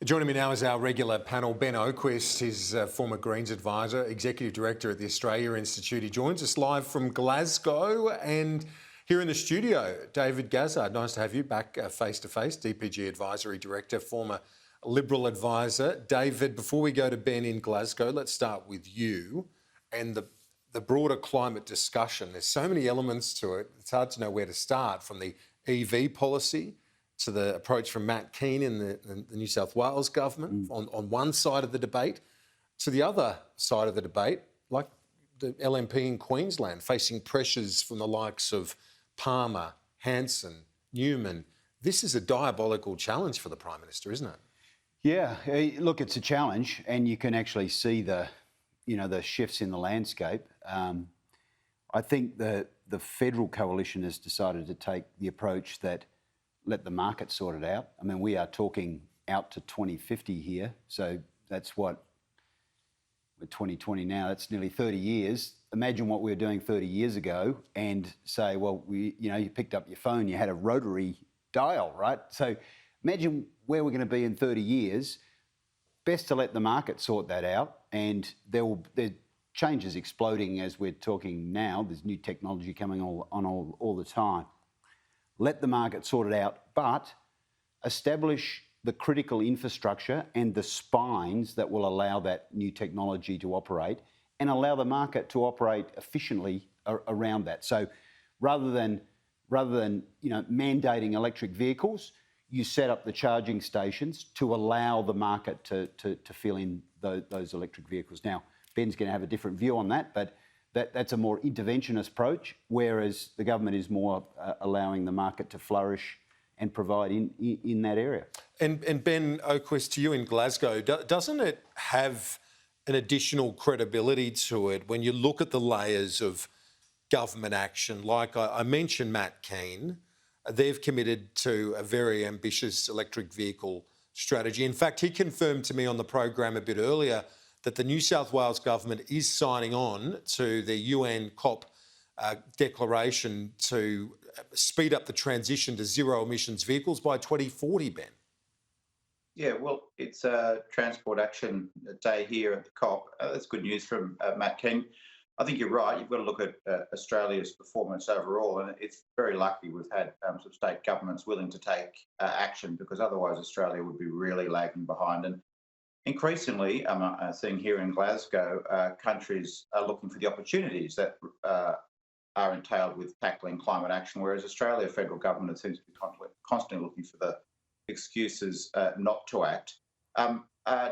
Joining me now is our regular panel, Ben Oquist. He's a former Greens advisor, Executive Director at the Australia Institute. He joins us live from Glasgow, and here in the studio, David Gazard. Nice to have you back face-to-face, DPG Advisory Director, former Liberal advisor. David, before we go to Ben in Glasgow, let's start with you and the broader climate discussion. There's so many elements to it, it's hard to know where to start, from the EV policy to the approach from Matt Keane in the New South Wales government on one side of the debate, to the other side of the debate, like the LNP in Queensland, facing pressures from the likes of Palmer, Hanson, Newman. This is a diabolical challenge for the Prime Minister, isn't it? Yeah, look, it's a challenge, and you can actually see the shifts in the landscape. I think the federal coalition has decided to take the approach that let the market sort it out. I mean, we are talking out to 2050 here, so that's what, we're 2020 now, that's nearly 30 years. Imagine what we were doing 30 years ago and say, well, you picked up your phone, you had a rotary dial, right? So imagine where we're going to be in 30 years. Best to let the market sort that out, and there changes exploding as we're talking now. There's new technology coming all the time. Let the market sort it out, but establish the critical infrastructure and the spines that will allow that new technology to operate, and allow the market to operate efficiently around that. So rather than mandating electric vehicles, you set up the charging stations to allow the market to fill in those electric vehicles. Now, Ben's going to have a different view on that, but that's a more interventionist approach, whereas the government is more allowing the market to flourish and provide in that area. And Ben Oquist, to you in Glasgow, doesn't it have an additional credibility to it when you look at the layers of government action? Like I mentioned Matt Keane, they've committed to a very ambitious electric vehicle strategy. In fact, he confirmed to me on the program a bit earlier that the New South Wales government is signing on to the UN COP declaration to speed up the transition to zero emissions vehicles by 2040, Ben. Yeah, well, it's a Transport Action Day here at the COP. That's good news from Matt King. I think you're right. You've got to look at Australia's performance overall, and it's very lucky we've had some state governments willing to take action, because otherwise Australia would be really lagging behind. And increasingly, I'm seeing here in Glasgow, countries are looking for the opportunities that are entailed with tackling climate action, whereas Australia federal government seems to be constantly looking for the excuses not to act.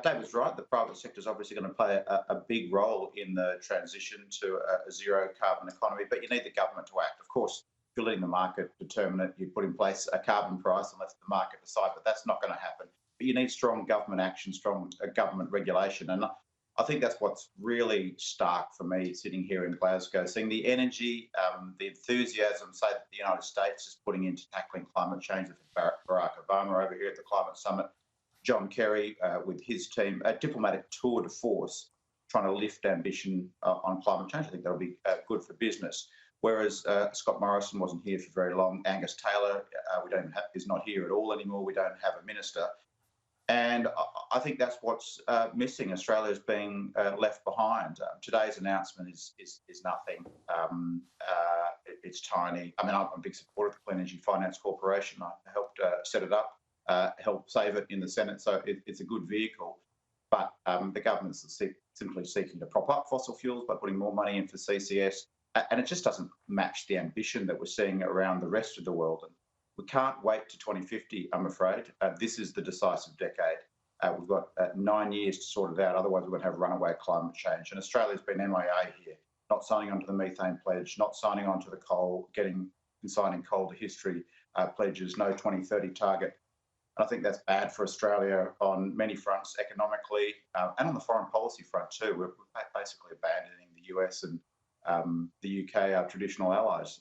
David's right, the private sector is obviously going to play a big role in the transition to a zero carbon economy, but you need the government to act. Of course, if you're letting the market determine it, you put in place a carbon price and let the market decide, but that's not going to happen. But you need strong government action, strong government regulation. And I think that's what's really stark for me sitting here in Glasgow, seeing the energy, the enthusiasm, say, that the United States is putting into tackling climate change, with Barack Obama over here at the Climate Summit, John Kerry with his team, a diplomatic tour de force trying to lift ambition on climate change. I think that'll be good for business. Whereas Scott Morrison wasn't here for very long. Angus Taylor is not here at all anymore. We don't have a minister. And I think that's what's missing. Australia's being left behind. Today's announcement is nothing. It's tiny. I mean, I'm a big supporter of the Clean Energy Finance Corporation. I helped set it up, helped save it in the Senate, so it's a good vehicle. But the government's simply seeking to prop up fossil fuels by putting more money in for CCS, and it just doesn't match the ambition that we're seeing around the rest of the world. And we can't wait to 2050, I'm afraid. This is the decisive decade. We've got 9 years to sort it out, otherwise we're going to have runaway climate change. And Australia's been MIA here, not signing on to the methane pledge, not signing on to the coal, consigning coal to history pledges, no 2030 target. And I think that's bad for Australia on many fronts, economically, and on the foreign policy front too. We're basically abandoning the US and the UK, our traditional allies,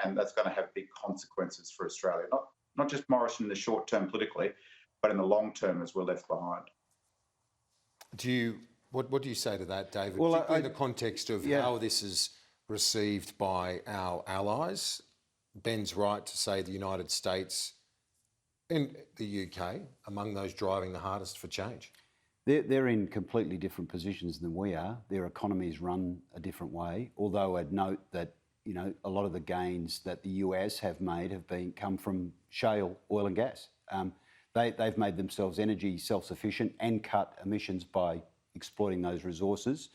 and that's going to have big consequences for Australia. Not just Morrison in the short term politically, but in the long term as we're left behind. What do you say to that, David? Well, particularly in the context of how this is received by our allies? Ben's right to say the United States And the UK, among those driving the hardest for change. They're in completely different positions than we are. Their economies run a different way, although I'd note that a lot of the gains that the US have made have come from shale oil and gas. They've made themselves energy self-sufficient and cut emissions by exploiting those resources.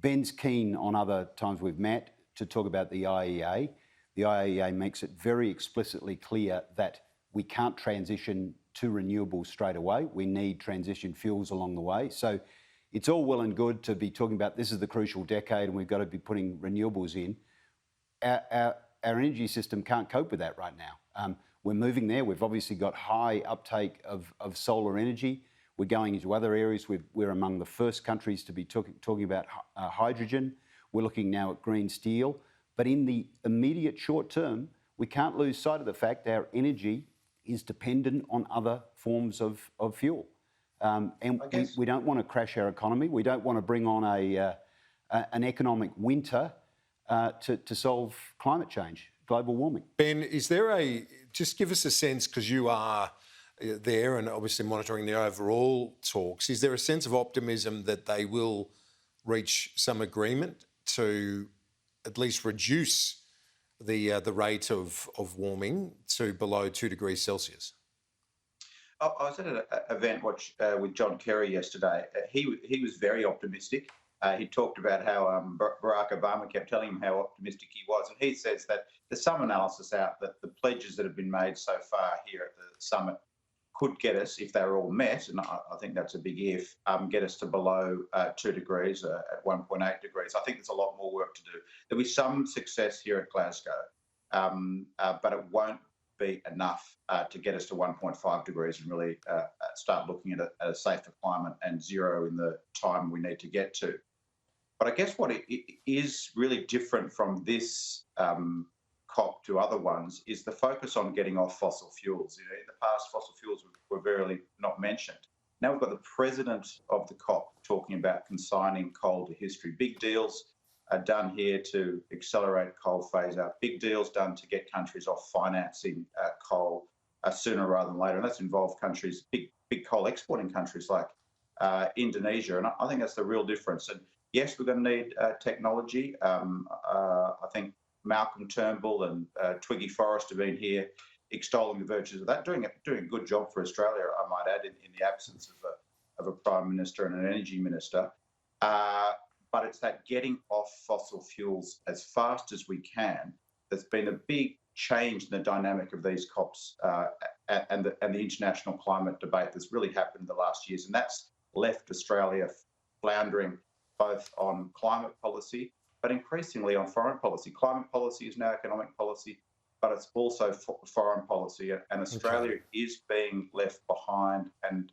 Ben's keen on other times we've met to talk about the IEA. The IEA makes it very explicitly clear that we can't transition to renewables straight away. We need transition fuels along the way. So it's all well and good to be talking about this is the crucial decade and we've got to be putting renewables in. Our energy system can't cope with that right now. We're moving there. We've obviously got high uptake of solar energy. We're going into other areas. We're among the first countries to be talking about hydrogen. We're looking now at green steel. But in the immediate short term, we can't lose sight of the fact our energy is dependent on other forms of fuel. And we don't want to crash our economy. We don't want to bring on an economic winter to solve climate change, global warming. Ben, just give us a sense, because you are there and obviously monitoring the overall talks, is there a sense of optimism that they will reach some agreement to at least reduce the rate of warming to below 2 degrees Celsius? I was at an event with John Kerry yesterday. He was very optimistic. He talked about how Barack Obama kept telling him how optimistic he was. And he says that there's some analysis out that the pledges that have been made so far here at the summit could get us, if they're all met, and I think that's a big if, get us to below 2 degrees, at 1.8 degrees. I think there's a lot more work to do. There'll be some success here at Glasgow, but it won't be enough to get us to 1.5 degrees and really start looking at a safer climate and zero in the time we need to get to. But I guess what it is really different from this COP to other ones is the focus on getting off fossil fuels. In the past, fossil fuels were barely not mentioned. Now we've got the president of the COP talking about consigning coal to history. Big deals are done here to accelerate coal phase out. Big deals done to get countries off financing coal sooner rather than later. And that's involved countries, big coal exporting countries like Indonesia. And I think that's the real difference. And yes, we're going to need technology. I think Malcolm Turnbull and Twiggy Forrest have been here extolling the virtues of that, doing a good job for Australia, I might add, in the absence of a Prime Minister and an Energy Minister. But it's that getting off fossil fuels as fast as we can that's been a big change in the dynamic of these COPs and the international climate debate that's really happened in the last years. And that's left Australia floundering both on climate policy, but increasingly on foreign policy. Climate policy is now economic policy, but it's also foreign policy. And Australia is being left behind, and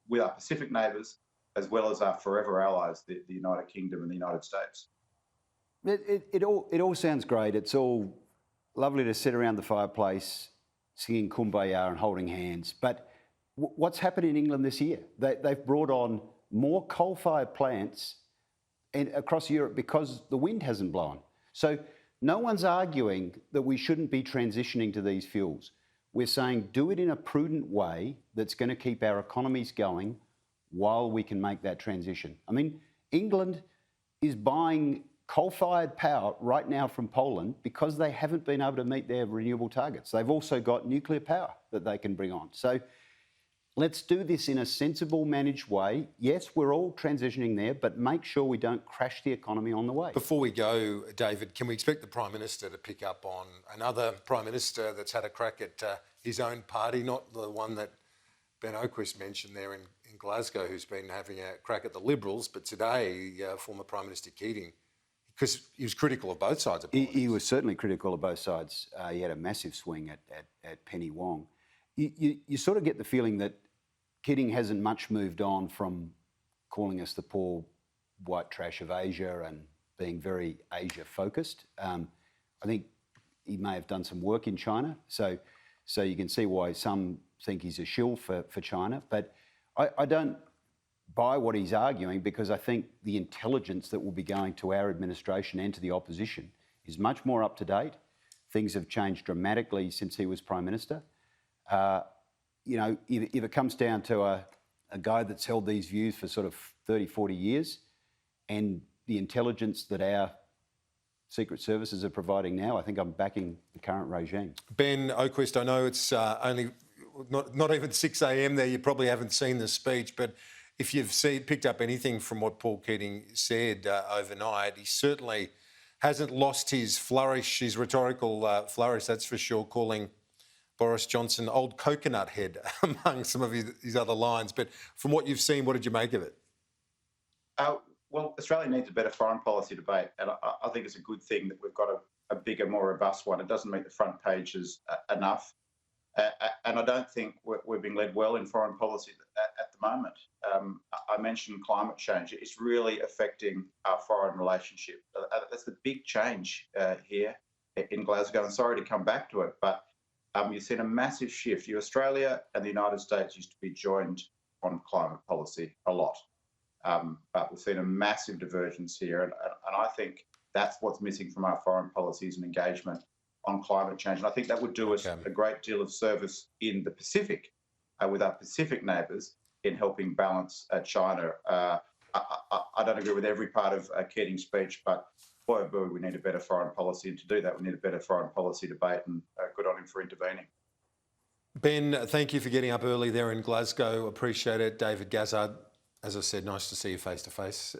with our Pacific neighbours, as well as our forever allies, the United Kingdom and the United States. It all sounds great. It's all lovely to sit around the fireplace singing Kumbaya and holding hands. But what's happened in England this year? They've brought on more coal-fired plants across Europe because the wind hasn't blown. So no one's arguing that we shouldn't be transitioning to these fuels. We're saying do it in a prudent way that's going to keep our economies going while we can make that transition. I mean, England is buying coal-fired power right now from Poland because they haven't been able to meet their renewable targets. They've also got nuclear power that they can bring on. So let's do this in a sensible, managed way. Yes, we're all transitioning there, but make sure we don't crash the economy on the way. Before we go, David, can we expect the Prime Minister to pick up on another Prime Minister that's had a crack at his own party, not the one that Ben Oquist mentioned there in Glasgow, who's been having a crack at the Liberals, but today, former Prime Minister Keating, because he was critical of both sides of politics. He was certainly critical of both sides. He had a massive swing at Penny Wong. You sort of get the feeling that Keating hasn't much moved on from calling us the poor white trash of Asia and being very Asia-focused. I think he may have done some work in China, so you can see why some think he's a shill for China. But I don't buy what he's arguing, because I think the intelligence that will be going to our administration and to the opposition is much more up to date. Things have changed dramatically since he was Prime Minister. you know, if it comes down to a guy that's held these views for sort of 30, 40 years, and the intelligence that our secret services are providing now, I think I'm backing the current regime. Ben Oquist, I know it's only not even 6 a.m. there. You probably haven't seen the speech, but if you've picked up anything from what Paul Keating said overnight, he certainly hasn't lost his flourish, his rhetorical flourish, that's for sure, calling Boris Johnson old coconut head among some of his other lines. But from what you've seen, what did you make of it? Well, Australia needs a better foreign policy debate, and I think it's a good thing that we've got a bigger, more robust one. It doesn't meet the front pages enough, and I don't think we're being led well in foreign policy at the moment. I mentioned climate change. It's really affecting our foreign relationship. That's the big change here in Glasgow. I'm sorry to come back to it, but you've seen a massive shift. Australia and the United States used to be joined on climate policy a lot. But we've seen a massive divergence here, and I think that's what's missing from our foreign policies and engagement on climate change. And I think that would do us a great deal of service in the Pacific, with our Pacific neighbours, in helping balance China. I don't agree with every part of Keating's speech, but boy, oh boy, we need a better foreign policy. And to do that, we need a better foreign policy debate, and good on him for intervening. Ben, thank you for getting up early there in Glasgow. Appreciate it. David Gazard, as I said, nice to see you face to face